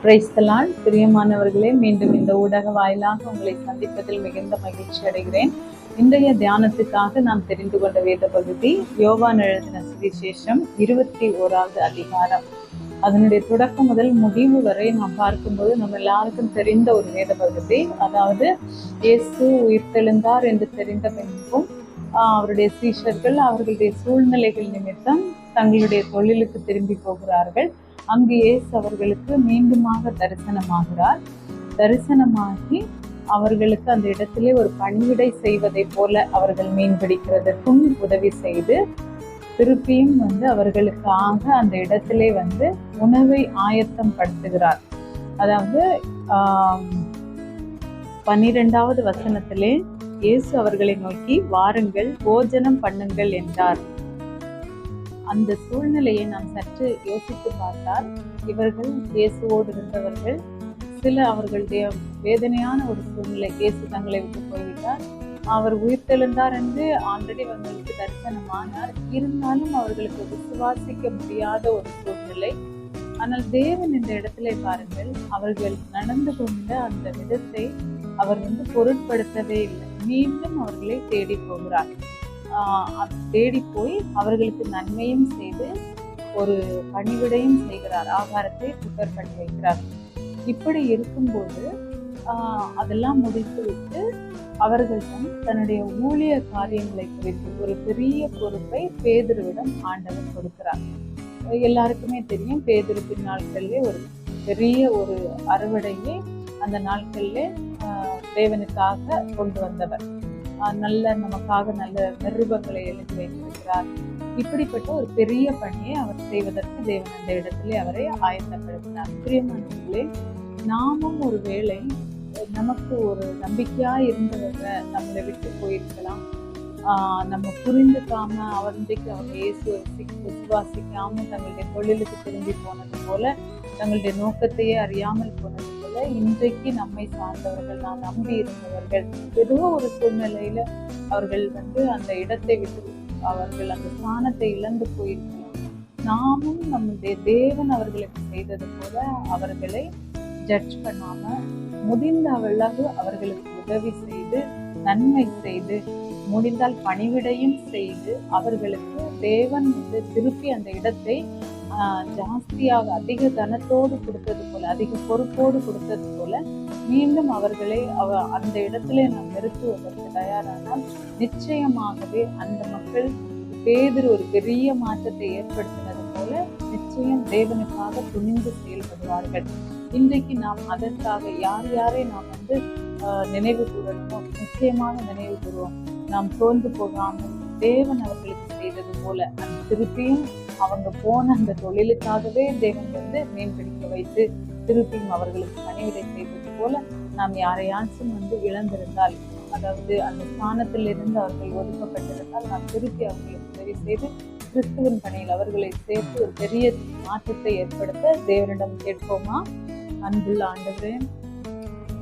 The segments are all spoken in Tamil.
Praise the Lord. பிரியமானவர்களே, மீண்டும் இந்த ஊடக வாயிலாக உங்களை சந்திப்பதில் மிகுந்த மகிழ்ச்சி அடைகிறேன். இன்றைய தியானத்துக்காக நாம் தெரிந்து கொண்ட வேத பகுதி யோவான் எழுதின சுவிசேஷம் 21வது அதிகாரம். அதனுடைய தொடக்கம் முதல் முடிவு வரை நாம் பார்க்கும்போது நம்ம எல்லாருக்கும் தெரிந்த ஒரு வேத பகுதி. அதாவது இயேசு உயிர்த்தெழுந்தார் என்று தெரிந்த பின்பும் அவருடைய சீஷர்கள் அவர்களுடைய சூழ்நிலைகள் நிமித்தம் தங்களுடைய தொழிலுக்கு திரும்பி போகிறார்கள். அங்கு இயேசு அவர்களுக்கு மீண்டுமாக தரிசனமாகிறார். தரிசனமாகி அவர்களுக்கு அந்த இடத்திலே ஒரு பணிவிடை செய்வதை போல அவர்கள் மீன் பிடிக்கிறதற்கும் உதவி செய்து திருப்பியும் அவர்களுக்காக அந்த இடத்திலே உணவை ஆயத்தம் படுத்துகிறார். அதாவது 12வது வசனத்திலே இயேசு அவர்களை நோக்கி, வாருங்கள், போஜனம் பண்ணுங்கள் என்றார். அந்த சூழ்நிலையை நாம் சற்று யோசித்து பார்த்தால், இவர்கள் இயேசுவோடு இருந்தவர்கள், சில அவர்களுடைய வேதனையான ஒரு சூழ்நிலை, இயேசு தங்களை விட்டு போய்விட்டார், அவர் உயிர்த்தெழுந்தார் என்று ஆல்ரெடி அவர்களுக்கு தரிசனமானார். இருந்தாலும் அவர்களுக்கு விசுவாசிக்க முடியாத ஒரு சூழ்நிலை. ஆனால் தேவன் இந்த இடத்துல பாருங்கள், அவர்கள் நடந்து கொண்ட அந்த விதத்தை அவர் பொருட்படுத்தவே இல்லை. மீண்டும் அவர்களை தேடி போகிறார். தேடி போய் அவர்களுக்கு நன்மையும் செய்து ஒரு பணிவிடையும் செய்கிறார். ஆகாரத்தை ப்ரிப்பேர் பண்ணி வைக்கிறார். இப்படி இருக்கும்போது அதெல்லாம் முடித்து விட்டு அவர்கள் தன்னுடைய ஊழிய காரியங்களை குறித்து ஒரு பெரிய பொறுப்பை பேதுருவிடம் ஆண்டவர் கொடுக்கிறார். எல்லாருக்குமே தெரியும், பேதுரு பின்னாட்களிலே ஒரு பெரிய ஒரு அறுவடையை அந்த நாட்களிலே தேவனுக்காக கொண்டு வந்தவர். நமக்காக நல்ல நிருபங்களை எழுதி வைத்திருக்கிறார். இப்படிப்பட்ட ஒரு பெரிய பணியை அவர் செய்வதற்கு தேவன் அந்த இடத்திலே அவரை ஆயத்தப்படுத்தினார். பிரியமானவர்களே, நாமும் ஒரு வேளை நமக்கு ஒரு நம்பிக்கையா இருந்தவங்க நம்மளை விட்டு போயிருக்கலாம். நம்ம புரிந்துக்காம அவங்க இயேசுவை விசுவாசிக்காம தங்களுடைய தொழிலுக்கு திரும்பி போனது போல, தங்களுடைய நோக்கத்தையே அறியாமல் போனது போல, இன்றைக்கு நம்மை சார்ந்தவர்கள், நான் நம்பி இருந்தவர்கள் ஏதோ ஒரு சூழ்நிலையில அவர்கள் அந்த இடத்தை விட்டு அவர்கள் அந்த ஸ்தானத்தை இழந்து போயிருக்கலாம். நாமும் நம்முடைய தேவன் அவர்களுக்கு செய்தது போல அவர்களை ஜட்ஜ் பண்ணாம முடிந்த அளவு அவர்களுக்கு உதவி செய்து, நன்மை செய்து, முடிந்தால் பணிவிடையும் செய்து அவர்களுக்கு தேவன் திருப்பி அந்த இடத்தை ஜாஸ்தியாக அதிக தனத்தோடு கொடுத்தது போல, அதிக பொறுப்போடு கொடுத்தது போல மீண்டும் அவர்களை அந்த இடத்திலே நாம் நிறுத்துவதற்கு தயாரானால் நிச்சயமாகவே அந்த மக்கள் பேதுரு ஒரு பெரிய மாற்றத்தை ஏற்படுத்தினது போல நிச்சயம் தேவனுக்காக துணிந்து செயல்படுவார்கள். இன்றைக்கு நாம் அதற்காக யாரை நாம் நினைவு கூறணுமோ நிச்சயமாக நினைவு கூறுவோம். நாம் சோர்ந்து போகாமல் தேவன் அவர்களுக்கு செய்தது போல திருப்பியும் அவங்க போன அந்த தொழிலுக்காகவே தேவன் மீன் பிடிக்க வைத்து திருப்பியும் அவர்களுக்கு பணிவிடை செய்தது போல நாம் யாரையாச்சும் இழந்திருந்தால், அதாவது அந்த ஸ்தானத்தில் இருந்து அவர்கள் ஒதுக்கப்பட்டிருந்தால், நாம் திருப்பி அவர்களுக்கு உதவி செய்து கிறிஸ்துவின் பணியில் அவர்களை சேர்த்து ஒரு பெரிய மாற்றத்தை ஏற்படுத்த தேவனிடம் கேட்போமா? அன்புள்ள ஆண்டவரே,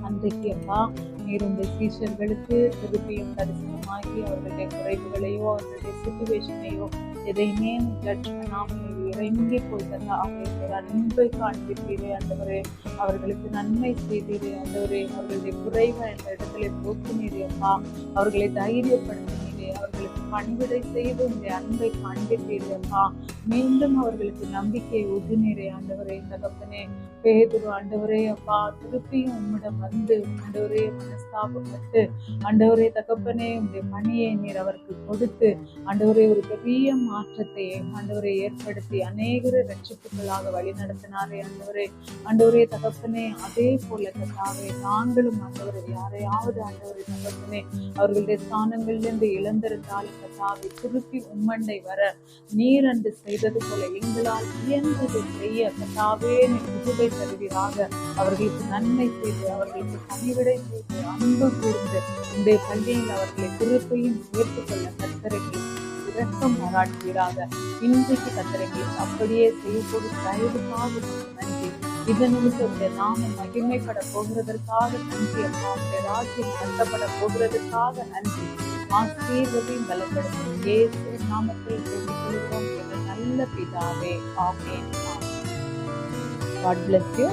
அன்றைக்கு அப்பா நீர் உங்கள் சீஷர்களுக்கு திருப்பியும் தரிசனமாகி அவர்களுடைய குறைவுகளையோ அவர்களுடைய சிச்சுவேஷனையோ எதையுமே ஜட்ஜ் பண்ணாமல் இறங்கி போய்தா அவர்களுடைய அன்பை காண்பித்தீரே ஆண்டவரே, அவர்களுக்கு நன்மை செய்தீரே ஆண்டவரே, அவர்களுடைய குறைவை அந்த இடத்துல போக்கினீரே அப்பா, அவர்களை தைரியப்படுத்தினீரே, அவர்களுக்கு பணிவிடை செய்து உங்களுடைய அன்பை காண்பித்தீரே அப்பா, மீண்டும் அவர்களுக்கு நம்பிக்கை ஊட்டினீரே ஆண்டவரே. தகப்பனே, பேதுரு ஆண்டவரே அப்பா திருப்பியும் உம்மிடம் ஆண்டவரே மனஸ்தாபப்பட்டு ஆண்டவரே தகப்பனே உங்களுடைய பணியை நீர் அவருக்கு கொடுத்து ஆண்டவரே ஒரு பெரிய மாற்றத்தை ஆண்டவரை ஏற்படுத்தி அநேகரை ரட்சிப்புகளாக வழி நடத்தினாரே ஆண்டவரே. ஆண்டவரே தகப்பனே, அதே போல கர்த்தாவே நாங்களும் ஆண்டவரை யாரையாவது ஆண்டவரை தகப்பனே அவர்களுடைய ஸ்தானங்களிலிருந்து இழந்திருந்தால் கர்த்தாவே திருப்பி உம்மண்டை வர நீர் அன்று செய்தது போல எங்களால் இயன்றதை செய்ய கர்த்தாவே நீர் கிருபை தருவீராக. அவர்களுக்கு நன்மை செய்து அவர்களுக்கு பணிவிடை செய்து அன்பு கூர்ந்து உங்களுடைய பள்ளியில் அவர்களை திருப்பையும் சேர்த்துக்கொள்ள கர்த்தரைகளை இரக்கம் பாராட்டுவீராக. இன்றைக்கு கர்த்தரைகளுக்கு அப்படியே செய்யப்படும் தயவுக்காக நன்றி. இதனுடைய நாமம் மகிமைப்பட போகிறதற்காக நன்றி அப்பா. உடைய ராஜ்யம் கட்டப்பட போகிறதற்காக நன்றி. ஆசீர்வதியும் பலப்படுத்தும் இயேசு நாமத்தில் சொல்லிக் கொள்கிறோம் எங்கள் நல்ல பிதாவே. ஆமென். God bless you.